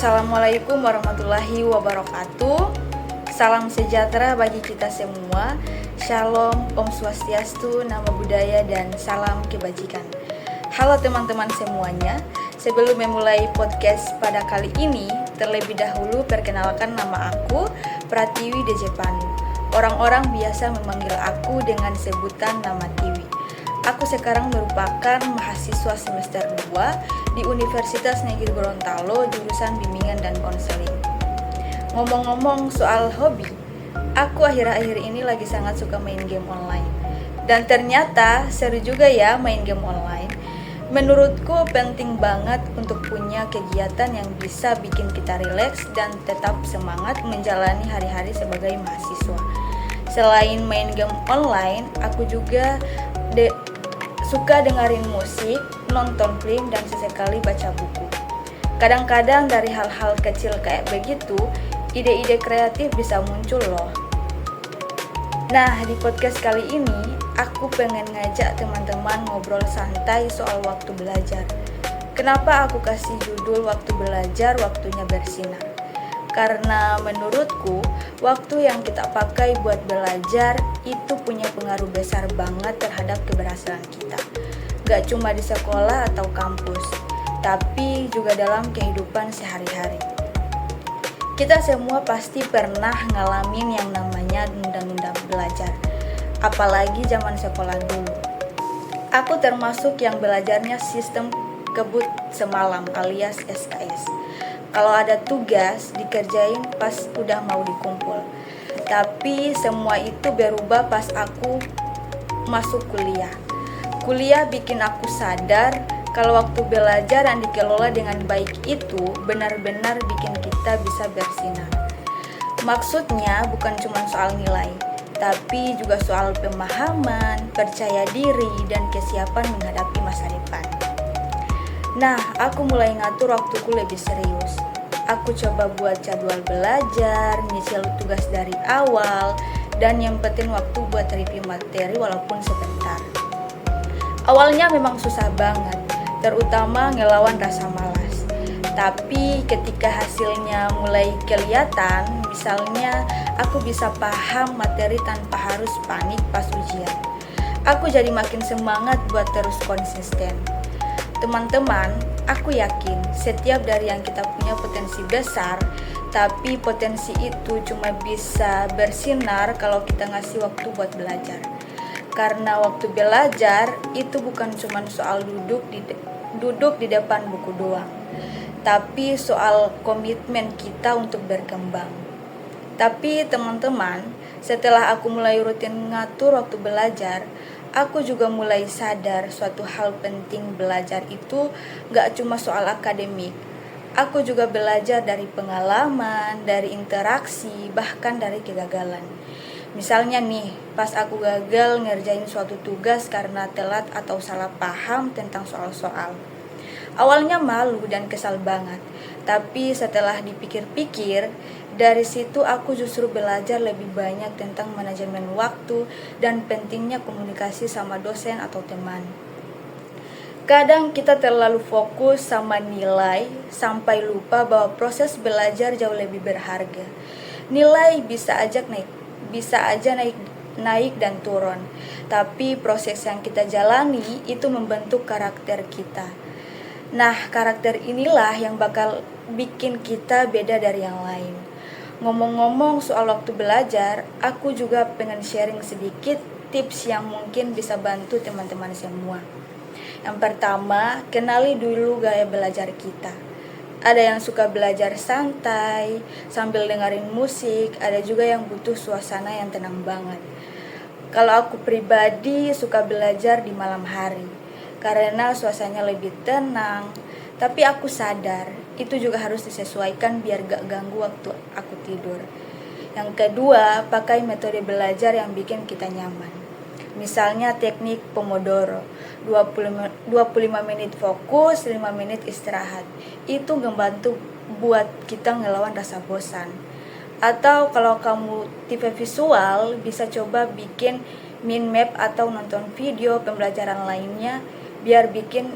Assalamualaikum warahmatullahi wabarakatuh. Salam sejahtera bagi kita semua. Shalom, Om Swastiastu, Namo Buddhaya, dan salam kebajikan. Halo teman-teman semuanya. Sebelum memulai podcast pada kali ini, terlebih dahulu perkenalkan nama aku, Pratiwi Dejepanu. Orang-orang biasa memanggil aku dengan sebutan nama Tiwi. Aku sekarang merupakan mahasiswa semester 2 di Universitas Negeri Gorontalo, jurusan bimbingan dan konseling. Ngomong-ngomong soal hobi, aku akhir-akhir ini lagi sangat suka main game online. Dan ternyata seru juga ya main game online. Menurutku penting banget untuk punya kegiatan yang bisa bikin kita rileks dan tetap semangat menjalani hari-hari sebagai mahasiswa. Selain main game online, aku juga suka dengerin musik, nonton film, dan sesekali baca buku. Kadang-kadang dari hal-hal kecil kayak begitu, ide-ide kreatif bisa muncul loh. Nah, di podcast kali ini, aku pengen ngajak teman-teman ngobrol santai soal waktu belajar. Kenapa aku kasih judul waktu belajar, waktunya bersinar? Karena menurutku, waktu yang kita pakai buat belajar itu punya pengaruh besar banget terhadap keberhasilan kita. Gak cuma di sekolah atau kampus, tapi juga dalam kehidupan sehari-hari. Kita semua pasti pernah ngalamin yang namanya nunda-nunda belajar, apalagi zaman sekolah dulu. Aku termasuk yang belajarnya sistem kebut semalam alias SKS. Kalau ada tugas dikerjain pas udah mau dikumpul. Tapi semua itu berubah pas aku masuk kuliah. Kuliah bikin aku sadar kalau waktu belajar yang dikelola dengan baik itu benar-benar bikin kita bisa bersinar. Maksudnya bukan cuma soal nilai, tapi juga soal pemahaman, percaya diri, dan kesiapan menghadapi masa depan. Nah, aku mulai ngatur waktuku lebih serius. Aku coba buat jadwal belajar, nyicil tugas dari awal, dan nyempetin waktu buat review materi walaupun sebentar. Awalnya memang susah banget, terutama ngelawan rasa malas. Tapi ketika hasilnya mulai kelihatan, misalnya aku bisa paham materi tanpa harus panik pas ujian, aku jadi makin semangat buat terus konsisten. Teman-teman, aku yakin setiap dari yang kita punya potensi besar, tapi potensi itu cuma bisa bersinar kalau kita ngasih waktu buat belajar. Karena waktu belajar itu bukan cuma soal duduk di depan buku doang, tapi soal komitmen kita untuk berkembang. Tapi teman-teman, setelah aku mulai rutin ngatur waktu belajar, aku juga mulai sadar suatu hal penting belajar itu gak cuma soal akademik. Aku juga belajar dari pengalaman, dari interaksi, bahkan dari kegagalan. Misalnya nih, pas aku gagal ngerjain suatu tugas karena telat atau salah paham tentang soal-soal. Awalnya malu dan kesal banget, tapi setelah dipikir-pikir, dari situ aku justru belajar lebih banyak tentang manajemen waktu dan pentingnya komunikasi sama dosen atau teman. Kadang kita terlalu fokus sama nilai sampai lupa bahwa proses belajar jauh lebih berharga. Nilai bisa aja naik dan turun, tapi proses yang kita jalani itu membentuk karakter kita. Nah, karakter inilah yang bakal bikin kita beda dari yang lain. Ngomong-ngomong soal waktu belajar, aku juga pengen sharing sedikit tips yang mungkin bisa bantu teman-teman semua. Yang pertama, kenali dulu gaya belajar kita. Ada yang suka belajar santai, sambil dengerin musik, ada juga yang butuh suasana yang tenang banget. Kalau aku pribadi suka belajar di malam hari, karena suasananya lebih tenang, tapi aku sadar itu juga harus disesuaikan biar gak ganggu waktu aku tidur. Yang kedua, pakai metode belajar yang bikin kita nyaman. Misalnya teknik Pomodoro, 25 menit fokus, 5 menit istirahat. Itu ngebantu buat kita ngelawan rasa bosan. Atau kalau kamu tipe visual, bisa coba bikin mind map atau nonton video pembelajaran lainnya biar bikin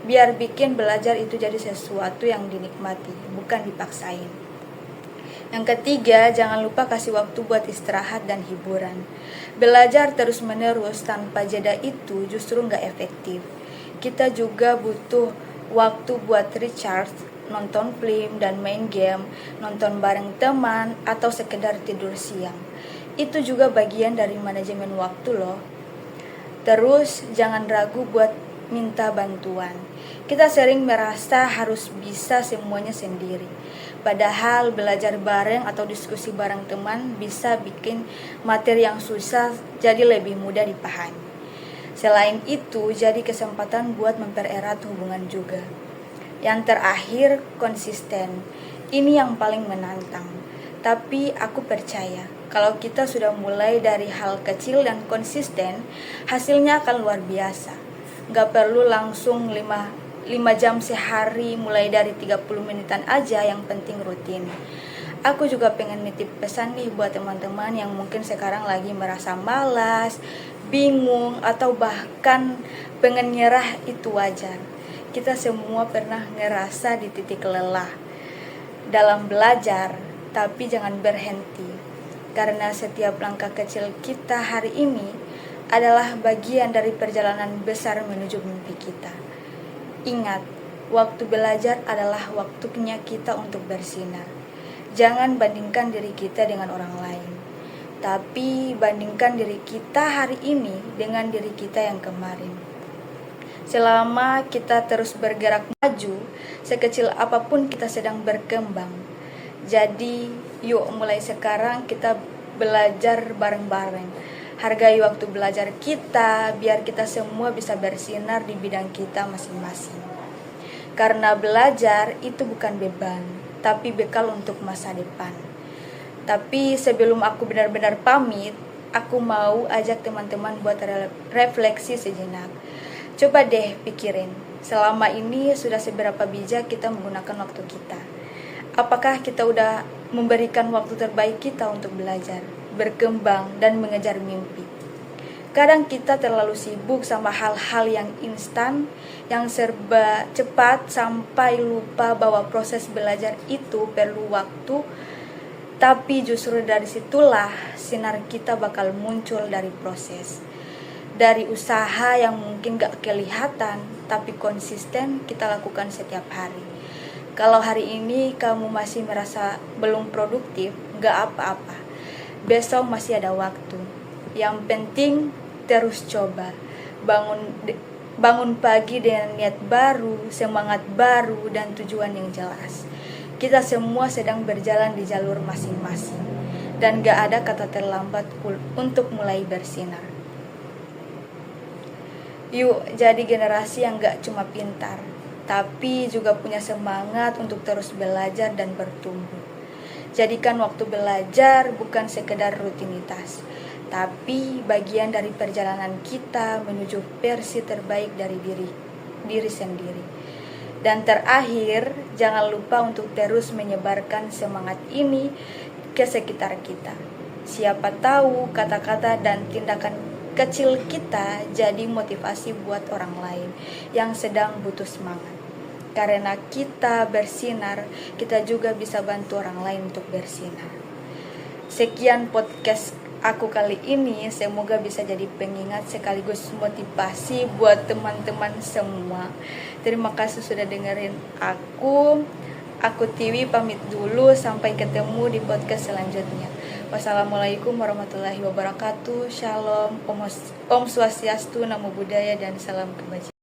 biar bikin belajar itu jadi sesuatu yang dinikmati, bukan dipaksain. Yang ketiga, jangan lupa kasih waktu buat istirahat dan hiburan. Belajar terus-menerus tanpa jeda itu justru nggak efektif. Kita juga butuh waktu buat recharge, nonton film dan main game, nonton bareng teman, atau sekedar tidur siang. Itu juga bagian dari manajemen waktu loh. Terus jangan ragu buat minta bantuan. Kita sering merasa harus bisa semuanya sendiri. Padahal belajar bareng atau diskusi bareng teman bisa bikin materi yang susah jadi lebih mudah dipahami. Selain itu, jadi kesempatan buat mempererat hubungan juga. Yang terakhir, konsisten. Ini yang paling menantang. Tapi aku percaya, kalau kita sudah mulai dari hal kecil dan konsisten, hasilnya akan luar biasa. Gak perlu langsung 5 jam sehari, mulai dari 30 menitan aja, yang penting rutin. Aku juga pengen nitip pesan nih buat teman-teman yang mungkin sekarang lagi merasa malas, bingung, atau bahkan pengen nyerah. Itu wajar. Kita semua pernah ngerasa di titik lelah dalam belajar, tapi jangan berhenti. Karena setiap langkah kecil kita hari ini adalah bagian dari perjalanan besar menuju mimpi kita. Ingat, waktu belajar adalah waktunya kita untuk bersinar. Jangan bandingkan diri kita dengan orang lain, tapi bandingkan diri kita hari ini dengan diri kita yang kemarin. Selama kita terus bergerak maju, sekecil apapun kita sedang berkembang. Jadi, yuk mulai sekarang kita belajar bareng-bareng. Hargai waktu belajar kita, biar kita semua bisa bersinar di bidang kita masing-masing. Karena belajar itu bukan beban, tapi bekal untuk masa depan. Tapi sebelum aku benar-benar pamit, aku mau ajak teman-teman buat refleksi sejenak. Coba deh pikirin, selama ini sudah seberapa bijak kita menggunakan waktu kita. Apakah kita udah memberikan waktu terbaik kita untuk belajar, berkembang, dan mengejar mimpi? Kadang kita terlalu sibuk sama hal-hal yang instan, yang serba cepat, sampai lupa bahwa proses belajar itu perlu waktu. Tapi justru dari situlah sinar kita bakal muncul dari proses. Dari usaha yang mungkin gak kelihatan, tapi konsisten kita lakukan setiap hari. Kalau hari ini kamu masih merasa belum produktif, gak apa-apa. Besok masih ada waktu. Yang penting terus coba. Bangun pagi dengan niat baru, semangat baru, dan tujuan yang jelas. Kita semua sedang berjalan di jalur masing-masing. Dan gak ada kata terlambat untuk mulai bersinar. Yuk jadi generasi yang gak cuma pintar, tapi juga punya semangat untuk terus belajar dan bertumbuh. Jadikan waktu belajar bukan sekedar rutinitas, tapi bagian dari perjalanan kita menuju versi terbaik dari diri sendiri. Dan terakhir, jangan lupa untuk terus menyebarkan semangat ini ke sekitar kita. Siapa tahu kata-kata dan tindakan kecil kita jadi motivasi buat orang lain yang sedang butuh semangat. Karena kita bersinar, kita juga bisa bantu orang lain untuk bersinar. Sekian podcast aku kali ini, semoga bisa jadi pengingat sekaligus motivasi buat teman-teman semua. Terima kasih sudah dengerin aku. Aku Tiwi pamit dulu, sampai ketemu di podcast selanjutnya. Wassalamualaikum warahmatullahi wabarakatuh. Shalom, Om Swastiastu, Namo Buddhaya, dan salam kebajikan.